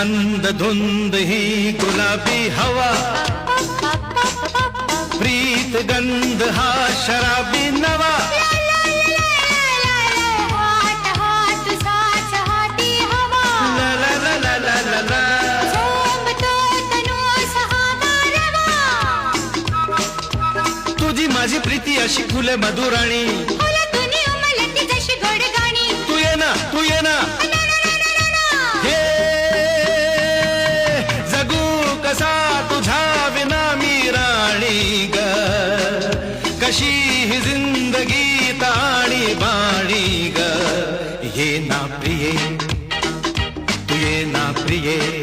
मंद धुंद ही गुलाबी हवा, प्रीत गंध हा शराबी नवा, तुझी माझी प्रीती अशी फुले मधुराणी, तू ये ना तू ये ना, हे जगू कसा तुझा विना मी राणी ग, कशी ही जिंदगी ताणी बाणी ग, ये ना प्रिये तू ये ना प्रिये.